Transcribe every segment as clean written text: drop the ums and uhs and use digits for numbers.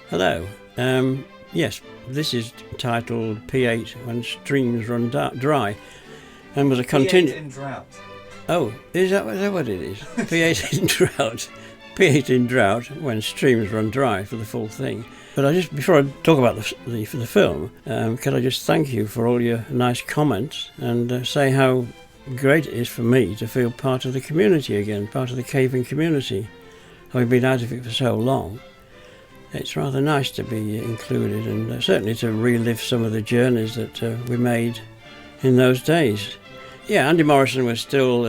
Hello. Yes, this is titled P8 When Streams Run Dry, and was a P8 in drought. Oh, is that what it is? P8 in drought. P8 in drought when streams run dry for the full thing. But before I talk about the film, can I just thank you for all your nice comments and say how great it is for me to feel part of the community again, part of the caving community. Having been out of it for so long, it's rather nice to be included and certainly to relive some of the journeys that we made in those days. Yeah, Andy Morrison was still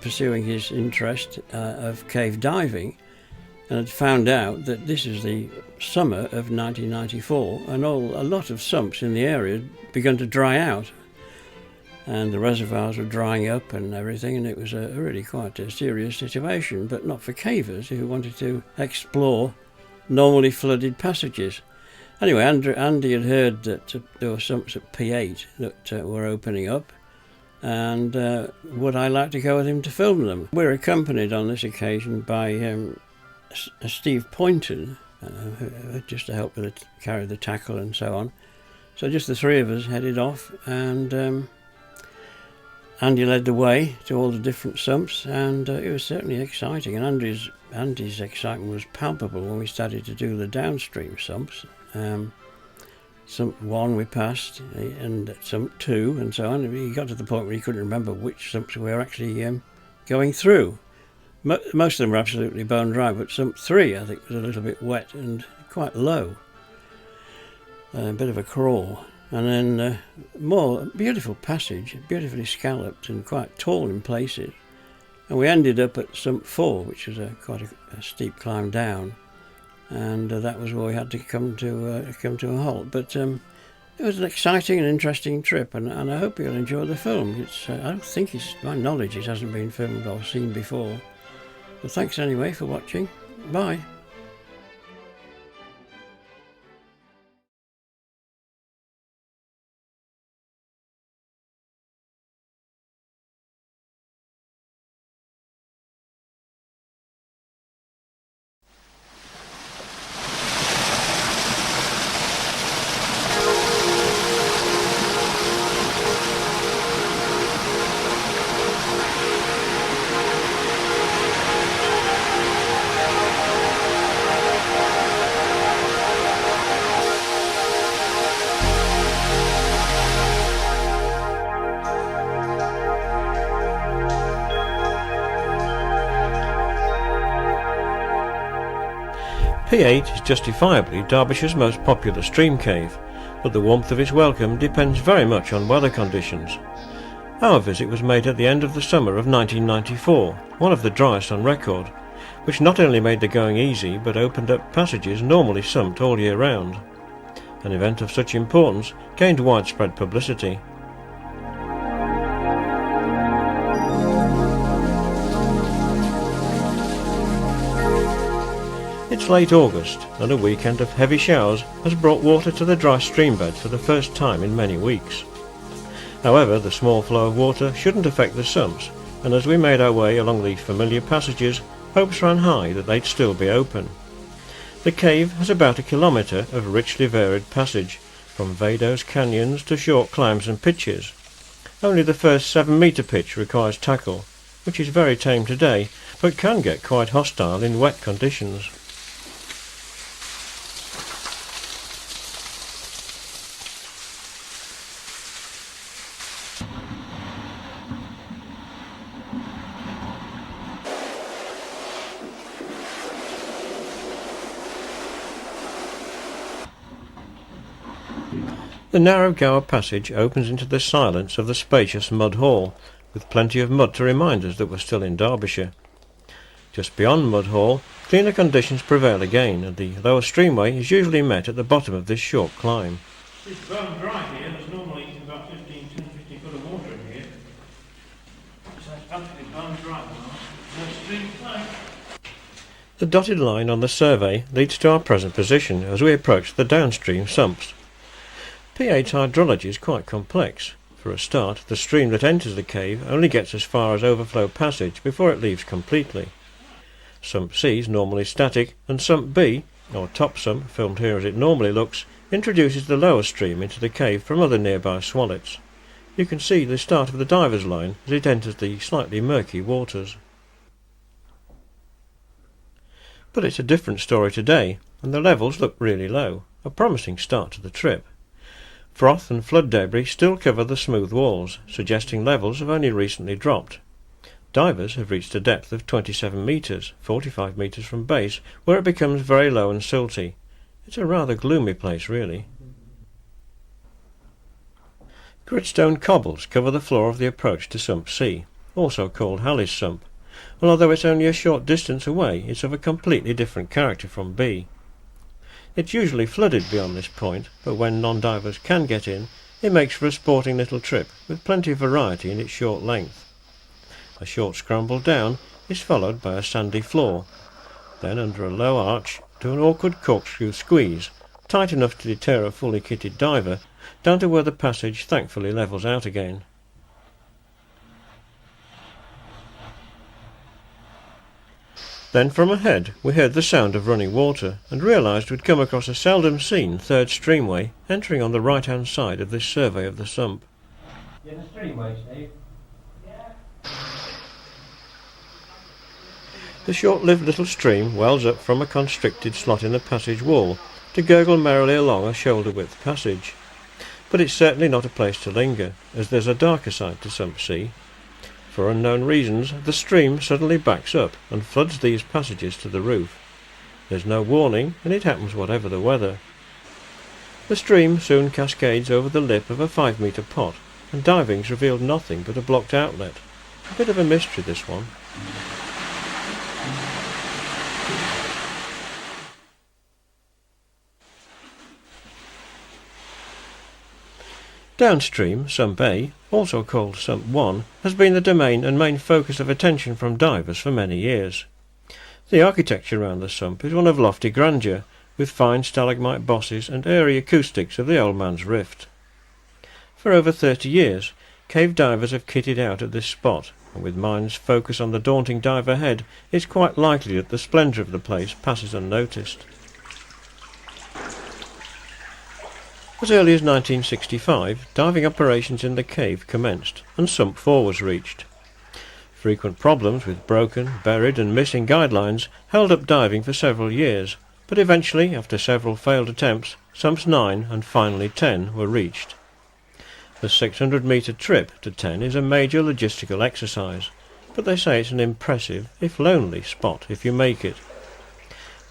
pursuing his interest of cave diving and had found out that this is the summer of 1994 and a lot of sumps in the area had begun to dry out and the reservoirs were drying up and everything, and it was really quite a serious situation, but not for cavers who wanted to explore normally flooded passages. Anyway, Andy had heard that there were sumps at P8 that were opening up, and would I like to go with him to film them? We're accompanied on this occasion by Steve Poynton, just to help carry the tackle and so on. So just the three of us headed off, and Andy led the way to all the different sumps, and it was certainly exciting. And Andy's excitement was palpable when we started to do the downstream sumps. Sump 1 we passed, and Sump 2 and so on. He got to the point where he couldn't remember which sumps we were actually going through. Most of them were absolutely bone dry, but Sump 3 I think was a little bit wet and quite low. A bit of a crawl. And then more beautiful passage, beautifully scalloped and quite tall in places. And we ended up at Sump 4, which was quite a steep climb down. And that was where we had to come to a halt. But it was an exciting and interesting trip, and I hope you'll enjoy the film. I don't think my knowledge, it hasn't been filmed or seen before. But thanks anyway for watching. Bye. P8 is justifiably Derbyshire's most popular stream cave, but the warmth of its welcome depends very much on weather conditions. Our visit was made at the end of the summer of 1994, one of the driest on record, which not only made the going easy but opened up passages normally sumped all year round. An event of such importance gained widespread publicity. It's late August, and a weekend of heavy showers has brought water to the dry stream bed for the first time in many weeks. However, the small flow of water shouldn't affect the sumps, and as we made our way along the familiar passages, hopes ran high that they'd still be open. The cave has about a kilometre of richly varied passage, from Vados canyons to short climbs and pitches. Only the first 7-metre pitch requires tackle, which is very tame today, but can get quite hostile in wet conditions. The narrow Gower passage opens into the silence of the spacious mud hall, with plenty of mud to remind us that we're still in Derbyshire. Just beyond Mud Hall, cleaner conditions prevail again, and the lower streamway is usually met at the bottom of this short climb. It's bone dry here. There's normally about 15 foot of water in here. So it's absolutely bone dry now. No stream flow. The dotted line on the survey leads to our present position as we approach the downstream sumps. P8's hydrology is quite complex. For a start, the stream that enters the cave only gets as far as overflow passage before it leaves completely. Sump C is normally static, and Sump B, Our top sump, filmed here as it normally looks, introduces the lower stream into the cave from other nearby swallets. You can see the start of the diver's line as it enters the slightly murky waters. But it's a different story today, and the levels look really low, a promising start to the trip. Froth and flood debris still cover the smooth walls, suggesting levels have only recently dropped. Divers have reached a depth of 27 metres, 45 metres from base, where it becomes very low and silty. It's a rather gloomy place, really. Gritstone cobbles cover the floor of the approach to Sump C, also called Halley's Sump, and although it's only a short distance away, it's of a completely different character from B. It's usually flooded beyond this point, but when non-divers can get in, it makes for a sporting little trip, with plenty of variety in its short length. A short scramble down is followed by a sandy floor, then under a low arch to an awkward corkscrew squeeze, tight enough to deter a fully kitted diver, down to where the passage thankfully levels out again. Then from ahead we heard the sound of running water, and realised we'd come across a seldom seen third streamway entering on the right hand side of this survey of the sump. Yeah, the streamway, Steve. The short-lived little stream wells up from a constricted slot in the passage wall to gurgle merrily along a shoulder-width passage. But it's certainly not a place to linger, as there's a darker side to Sump C. For unknown reasons, the stream suddenly backs up and floods these passages to the roof. There's no warning, and it happens whatever the weather. The stream soon cascades over the lip of a 5-metre pot, and diving's revealed nothing but a blocked outlet. A bit of a mystery, this one. Downstream, Sump A, also called Sump 1, has been the domain and main focus of attention from divers for many years. The architecture around the sump is one of lofty grandeur, with fine stalagmite bosses and airy acoustics of the old man's rift. For over 30 years, cave divers have kitted out at this spot, and with minds focused on the daunting dive ahead, it's quite likely that the splendour of the place passes unnoticed. As early as 1965, diving operations in the cave commenced, and Sump 4 was reached. Frequent problems with broken, buried and missing guidelines held up diving for several years, but eventually, after several failed attempts, Sumps 9 and finally 10 were reached. The 600-metre trip to 10 is a major logistical exercise, but they say it's an impressive, if lonely, spot if you make it.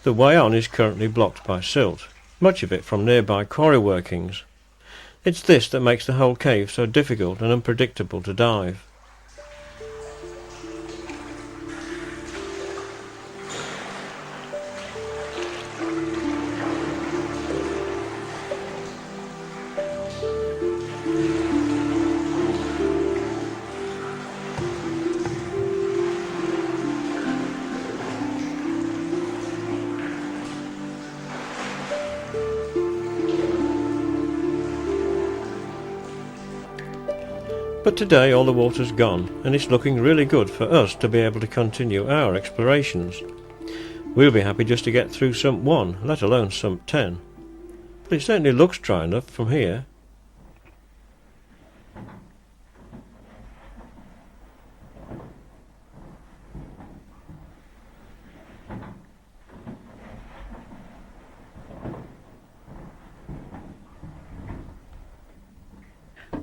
The way on is currently blocked by silt, much of it from nearby quarry workings. It's this that makes the whole cave so difficult and unpredictable to dive. But today all the water's gone, and it's looking really good for us to be able to continue our explorations. We'll be happy just to get through Sump 1, let alone Sump 10. But it certainly looks dry enough from here.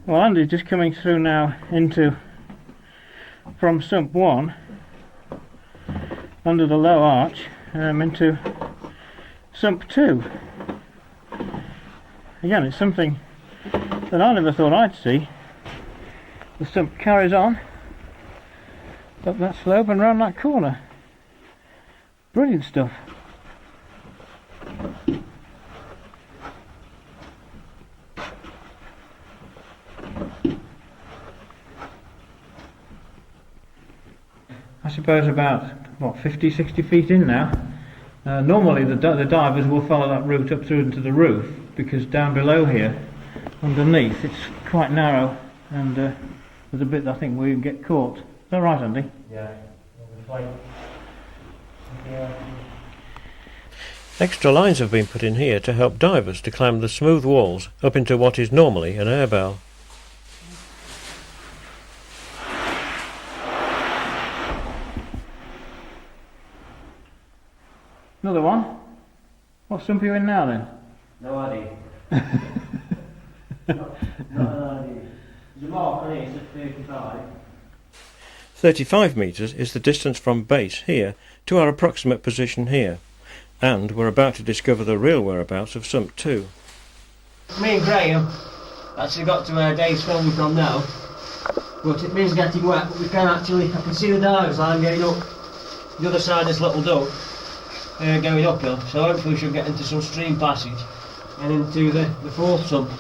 Well, Andy's just coming through now from Sump 1 under the low arch into Sump 2. Again, it's something that I never thought I'd see. The sump carries on up that slope and round that corner. Brilliant stuff. I suppose about, 50-60 feet in now. Normally the divers will follow that route up through into the roof, because down below here, underneath, it's quite narrow, and there's a bit that I think we get caught. Is that right, Andy? Yeah. Extra lines have been put in here to help divers to climb the smooth walls up into what is normally an air bell. Another one? What sump are you in now then? No idea. not an idea. There's a mark on here, it's at 35. 35 metres is the distance from base here to our approximate position here, and we're about to discover the real whereabouts of Sump 2. Me and Graham actually got to where Dave's filming from now, but it means getting wet, but we can actually, I can see the divers line getting up the other side of this little duct, going uphill, so hopefully we should get into some stream passage and into the fourth sump.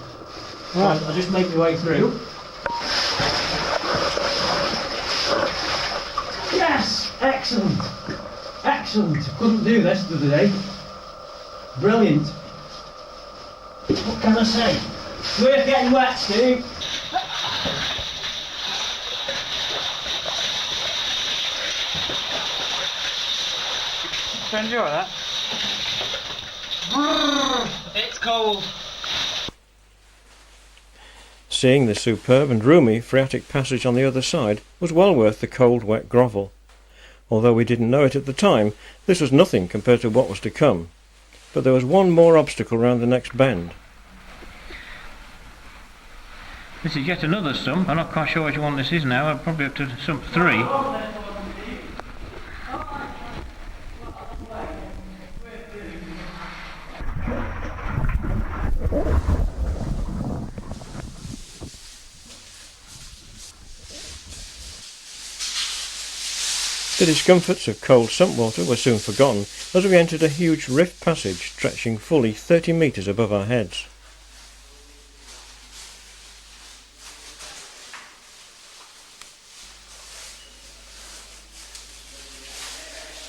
Right, I'll just make my way through. Yes! Excellent! Excellent! Couldn't do this the other day. Brilliant! What can I say? We're getting wet, Steve! Did you enjoy that? It's cold! Seeing the superb and roomy phreatic passage on the other side was well worth the cold, wet grovel. Although we didn't know it at the time, this was nothing compared to what was to come. But there was one more obstacle round the next bend. This is yet another sump. I'm not quite sure which one this is now. I'm probably up to sump 3. The discomforts of cold sump water were soon forgotten as we entered a huge rift passage stretching fully 30 metres above our heads.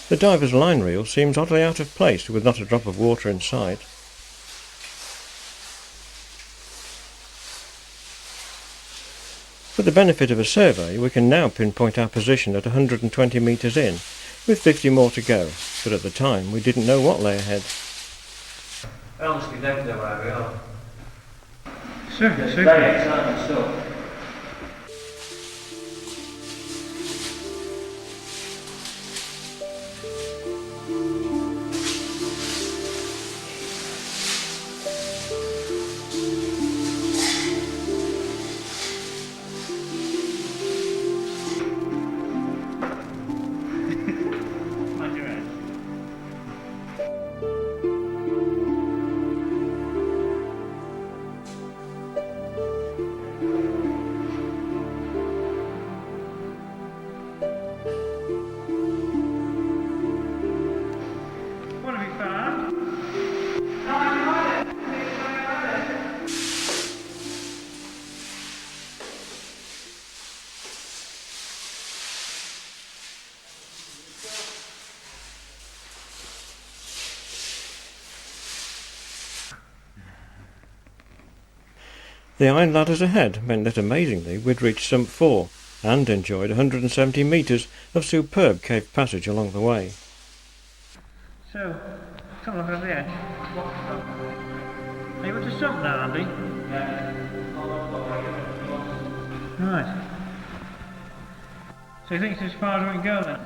The diver's line reel seems oddly out of place with not a drop of water in sight. For the benefit of a survey, we can now pinpoint our position at 120 metres in, with 50 more to go, but at the time we didn't know what lay ahead. I honestly don't know where we are. Super. Very exciting stuff. The iron ladders ahead meant that amazingly we'd reached Sump 4 and enjoyed 170 metres of superb cave passage along the way. So, come look at the edge. Are you at the sump now, Andy? Yeah. Right. So you think it's as far as we can go then?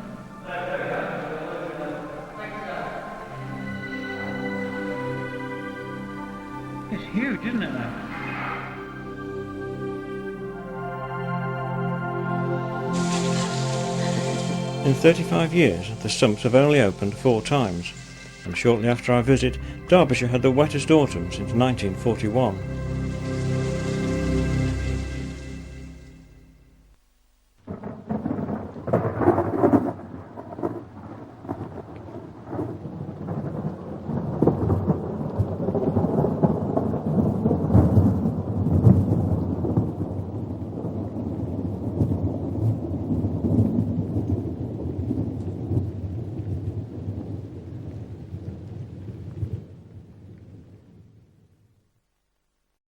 It's huge, isn't it now? In 35 years, the sumps have only opened 4 times, and shortly after our visit, Derbyshire had the wettest autumn since 1941.